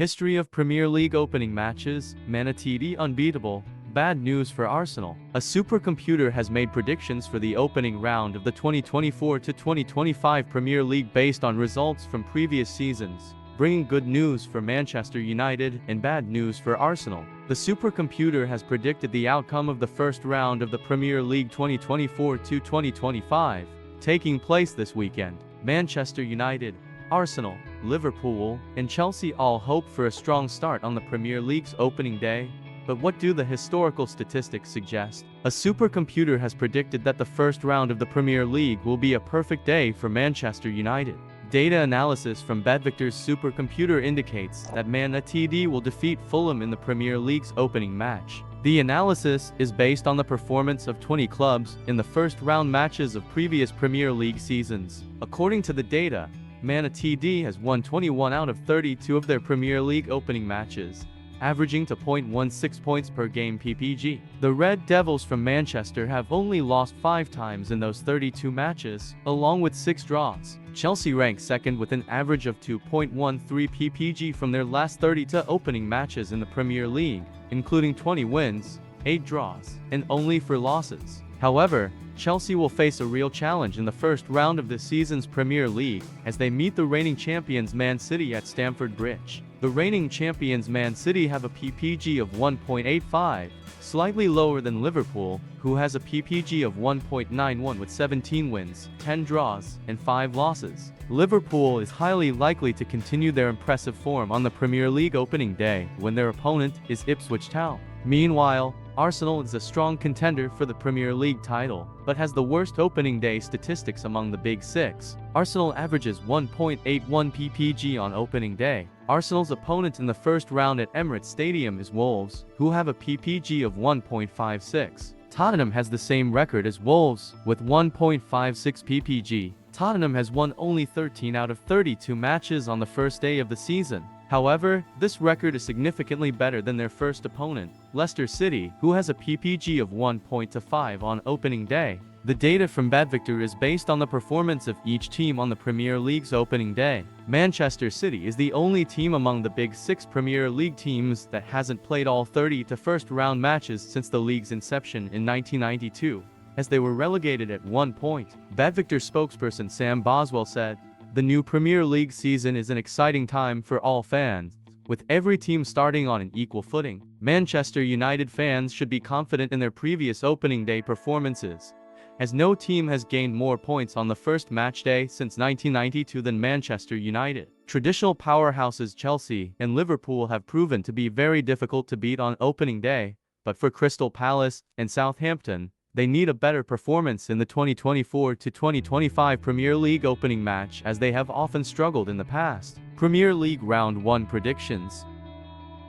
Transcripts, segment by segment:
History of Premier League opening matches, Man City unbeatable. Bad news for Arsenal. A supercomputer has made predictions for the opening round of the 2024-2025 Premier League based on results from previous seasons, bringing good news for Manchester United and bad news for Arsenal. The supercomputer has predicted the outcome of the first round of the Premier League 2024-2025, taking place this weekend. Manchester United, Arsenal, Liverpool, and Chelsea all hope for a strong start on the Premier League's opening day. But what do the historical statistics suggest? A supercomputer has predicted that the first round of the Premier League will be a perfect day for Manchester United. Data analysis from Bedvictor's supercomputer indicates that Man City will defeat Fulham in the Premier League's opening match. The analysis is based on the performance of 20 clubs in the first round matches of previous Premier League seasons. According to the data, Man City has won 21 out of 32 of their Premier League opening matches, averaging to 0.16 points per game PPG. The Red Devils from Manchester have only lost 5 times in those 32 matches, along with 6 draws. Chelsea ranks second with an average of 2.13 PPG from their last 32 opening matches in the Premier League, including 20 wins, 8 draws, and only 4 losses. However, Chelsea will face a real challenge in the first round of this season's Premier League as they meet the reigning champions Man City at Stamford Bridge. The reigning champions Man City have a PPG of 1.85, slightly lower than Liverpool, who has a PPG of 1.91 with 17 wins, 10 draws, and 5 losses. Liverpool is highly likely to continue their impressive form on the Premier League opening day when their opponent is Ipswich Town. Meanwhile, Arsenal is a strong contender for the Premier League title, but has the worst opening day statistics among the Big Six. Arsenal averages 1.81 PPG on opening day. Arsenal's opponent in the first round at Emirates Stadium is Wolves, who have a PPG of 1.56. Tottenham has the same record as Wolves, with 1.56 PPG. Tottenham has won only 13 out of 32 matches on the first day of the season. However, this record is significantly better than their first opponent, Leicester City, who has a PPG of 1.25 on opening day. The data from Bedvictor is based on the performance of each team on the Premier League's opening day. Manchester City is the only team among the Big Six Premier League teams that hasn't played all 30 first-round matches since the league's inception in 1992, as they were relegated at one point. Bedvictor spokesperson Sam Boswell said, "The new Premier League season is an exciting time for all fans, with every team starting on an equal footing. Manchester United fans should be confident in their previous opening day performances, as no team has gained more points on the first match day since 1992 than Manchester United. Traditional powerhouses Chelsea and Liverpool have proven to be very difficult to beat on opening day, but for Crystal Palace and Southampton, they need a better performance in the 2024-2025 Premier League opening match, as they have often struggled in the past." Premier League Round 1 predictions.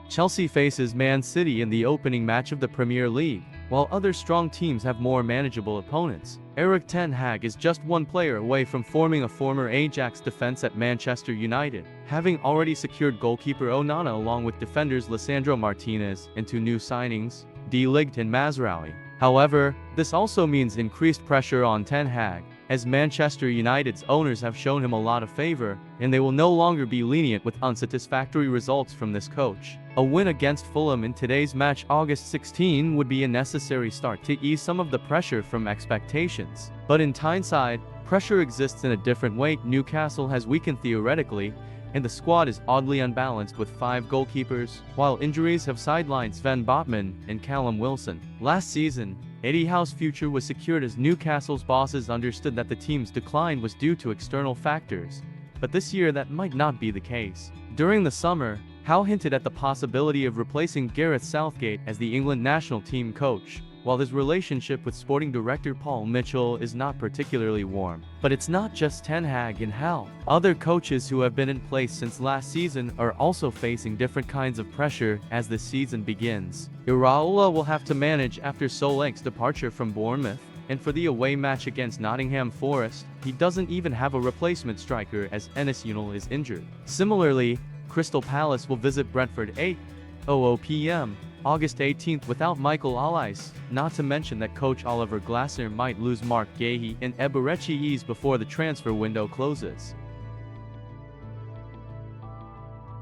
Chelsea faces Man City in the opening match of the Premier League, while other strong teams have more manageable opponents. Erik Ten Hag is just one player away from forming a former Ajax defense at Manchester United, having already secured goalkeeper Onana along with defenders Lisandro Martinez and 2 new signings, De Ligt and Mazraoui. However, this also means increased pressure on Ten Hag, as Manchester United's owners have shown him a lot of favor, and they will no longer be lenient with unsatisfactory results from this coach. A win against Fulham in today's match August 16 would be a necessary start to ease some of the pressure from expectations. But in Tyneside, pressure exists in a different way. Newcastle has weakened theoretically, and the squad is oddly unbalanced with 5 goalkeepers, while injuries have sidelined Sven Botman and Callum Wilson. Last season, Eddie Howe's future was secured as Newcastle's bosses understood that the team's decline was due to external factors, but this year that might not be the case. During the summer, Howe hinted at the possibility of replacing Gareth Southgate as the England national team coach, while his relationship with sporting director Paul Mitchell is not particularly warm. But it's not just Ten Hag and Howe. Other coaches who have been in place since last season are also facing different kinds of pressure as the season begins. Iraola will have to manage after Soulank's departure from Bournemouth, and for the away match against Nottingham Forest, he doesn't even have a replacement striker as Enes Ünal is injured. Similarly, Crystal Palace will visit Brentford 8:00 p.m. August 18th without Michael Allies, not to mention that coach Oliver Glasner might lose Mark Gahey and Eberechi before the transfer window closes.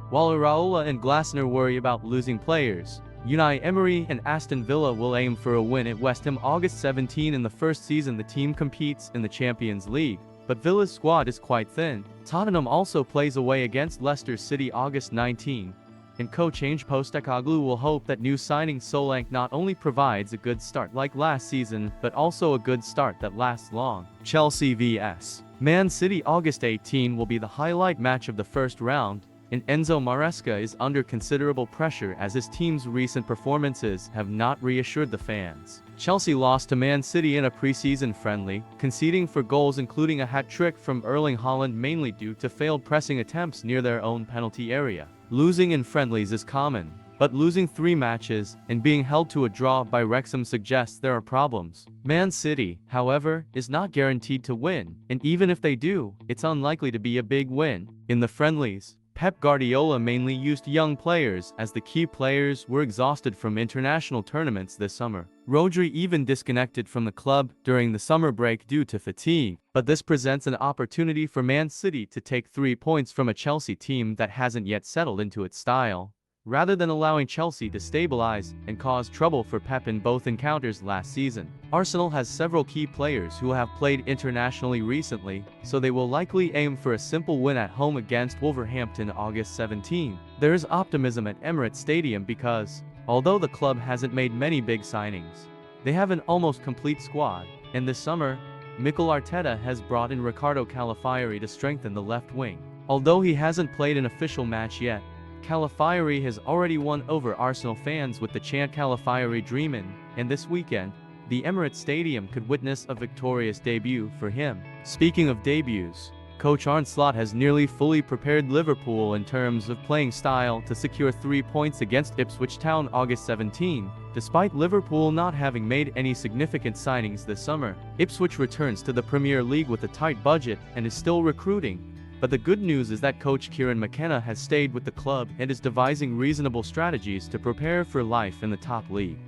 While Iraola and Glasner worry about losing players, Unai Emery and Aston Villa will aim for a win at West Ham August 17. In the first season the team competes in the Champions League, but Villa's squad is quite thin. Tottenham also plays away against Leicester City August 19, and coach Ange Postecoglou will hope that new signing Solanke not only provides a good start like last season, but also a good start that lasts long. Chelsea vs Man City August 18 will be the highlight match of the first round, and Enzo Maresca is under considerable pressure as his team's recent performances have not reassured the fans. Chelsea lost to Man City in a pre-season friendly, conceding 4 goals including a hat-trick from Erling Haaland mainly due to failed pressing attempts near their own penalty area. Losing in friendlies is common, but losing 3 matches and being held to a draw by Wrexham suggests there are problems. Man City, however, is not guaranteed to win, and even if they do, it's unlikely to be a big win. In the friendlies, Pep Guardiola mainly used young players as the key players were exhausted from international tournaments this summer. Rodri even disconnected from the club during the summer break due to fatigue, but this presents an opportunity for Man City to take 3 points from a Chelsea team that hasn't yet settled into its style, rather than allowing Chelsea to stabilize and cause trouble for Pep in both encounters last season. Arsenal has several key players who have played internationally recently, so they will likely aim for a simple win at home against Wolverhampton August 17. There is optimism at Emirates Stadium because, although the club hasn't made many big signings, they have an almost complete squad, and this summer, Mikel Arteta has brought in Ricardo Calafiori to strengthen the left wing. Although he hasn't played an official match yet, Calafiori has already won over Arsenal fans with the chant Calafiori Dreamin', and this weekend, the Emirates Stadium could witness a victorious debut for him. Speaking of debuts, coach Arne Slot has nearly fully prepared Liverpool in terms of playing style to secure 3 points against Ipswich Town August 17. Despite Liverpool not having made any significant signings this summer, Ipswich returns to the Premier League with a tight budget and is still recruiting. But the good news is that coach Kieran McKenna has stayed with the club and is devising reasonable strategies to prepare for life in the top league.